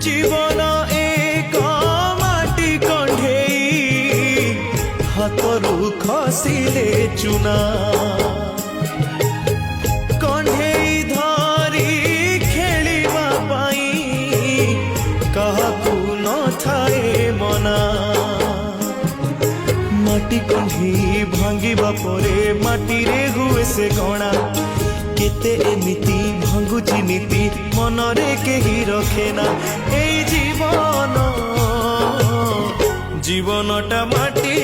जीवन एक माटी कंढेई हाथरू खसिले चुना कंढेई धरी खेलिबा पाई काहाकू न थाए मना माटी कंढेई भांगिबा परे माटी रे हुए से गणा केते एमिति भांगुची नीति मनरे केही रखेना ए जीवन जीवनटा माटी